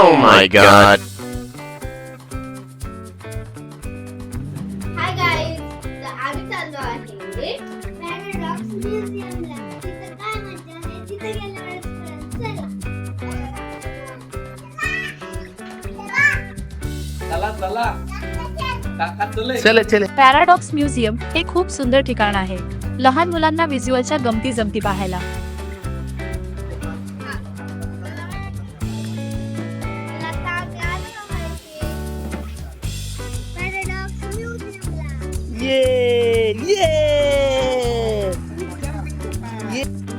Oh my god. Hi guys, तर आम्ही चाललो आहे पॅराडॉक्स म्युझियमला. तिथं काय मजा आहे, तिथे गेल्यावर चला. पॅराडॉक्स म्युझियम हे खूप सुंदर ठिकाण आहे. लहान मुलांना व्हिज्युअलच्या गमती जमती पाहायला. पॅराडॉक्स म्युझियमला.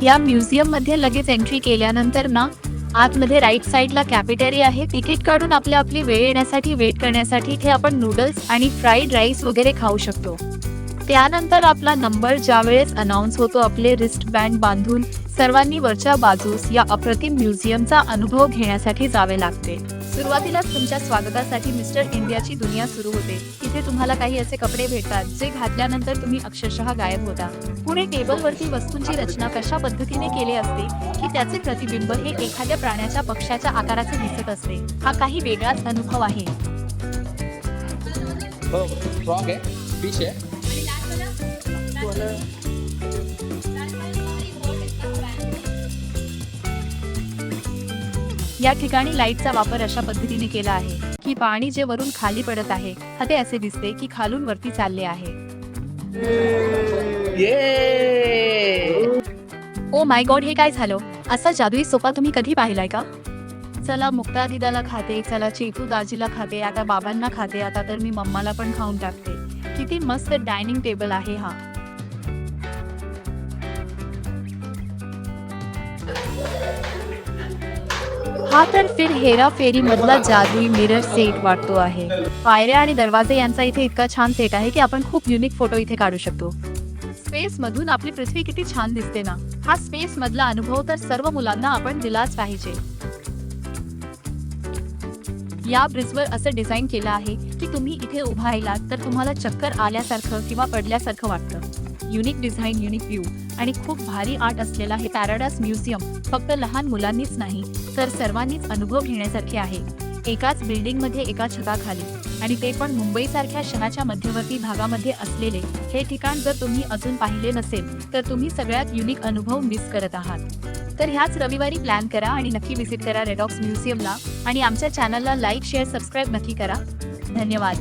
या म्युझियम मध्ये लगेच एंट्री केल्यानंतर ना आतमध्ये राईट साईडला कॅफेटेरिया आहे. तिकीट काढून आपली वेळ येण्यासाठी वेट करण्यासाठी इथे आपण नूडल्स आणि फ्राईड राईस वगैरे खाऊ शकतो. त्यानंतर आपला नंबर ज्या वेळेस अनाउन्स होतो, आपले रिस्ट बँड बांधून सर्वांनी वरच्या बाजूस या अप्रतिम म्युझियमचा अनुभव घेण्यासाठी जावे लागते. सुरुवातीलाच तुमच्या स्वागतासाठी मिस्टर इंडियाची दुनिया सुरू होते. इथे तुम्हाला काही असे कपडे भेटतात जे घातल्यानंतर तुम्ही अक्षरशः गायब होता. पुढे टेबलवरती वस्तूंची रचना कशा पद्धतीने केली असते की त्याचे प्रतिबिंब हे एखाद्या प्राण्याच्या पक्षाच्या आकाराचे दिसत असते. हा काही वेगळाच अनुभव आहे. फ्रॉग आहे, फिश आहे. या ठिकाणी लाईटचा वापर अशा पद्धतीने केला आहे की पाणी जे वरून खाली पडत आहे ते असे दिसते की खालून वरती चालले आहे. ओ माय गॉड, हे काय झालं? असा जादुई सोफा तुम्ही कधी पाहिलाय का? चला मुक्ता दिदाला खाते, चला चेतू दाजीला खाते, आता बाबांना खाते, आता तर मी मम्माला पण खाऊन टाकते. किती मस्त डायनिंग टेबल आहे हा. हा तर फिर हेरा फेरी मधला जादुई मिरर सेट वाटतो आहे. पायऱ्या आणि दरवाजे यांचा इथे इतका छान सेट आहे की आपण खूप युनिक फोटो इथे काढू शकतो. स्पेस मधून आपली पृथ्वी किती छान दिसते ना. हा स्पेस मधला अनुभव तर सर्व मुलांना आपण दिलाच पाहिजे. या ब्रिजवर असं डिझाईन केलं आहे की तुम्ही इथे उभा राहिलात तर तुम्हाला चक्कर आल्यासारखं किंवा पडल्यासारखं वाटतं. युनिक डिझाईन, युनिक व्ह्यू आणि खूप भारी आर्ट असलेला हे पॅराडॉक्स म्युझियम फक्त लहान मुलांनीच नाही तर सर्वांनीच अनुभव घेण्यासारखे आहे. एकाच बिल्डिंग मध्ये एका छताखाली, आणि ते पण मुंबई सारख्या शहराच्या मध्यवर्ती भागामध्ये असलेले हे ठिकाण जर तुम्ही अजून पाहिले नसेल तर तुम्ही सगळ्यात युनिक अनुभव मिस करत आहात. तर ह्याच रविवारी प्लॅन करा आणि नक्की विजिट करा रेडॉक्स म्युझियमला. आणि आमच्या चॅनलला लाईक, शेअर, सबस्क्राईब नक्की करा. धन्यवाद.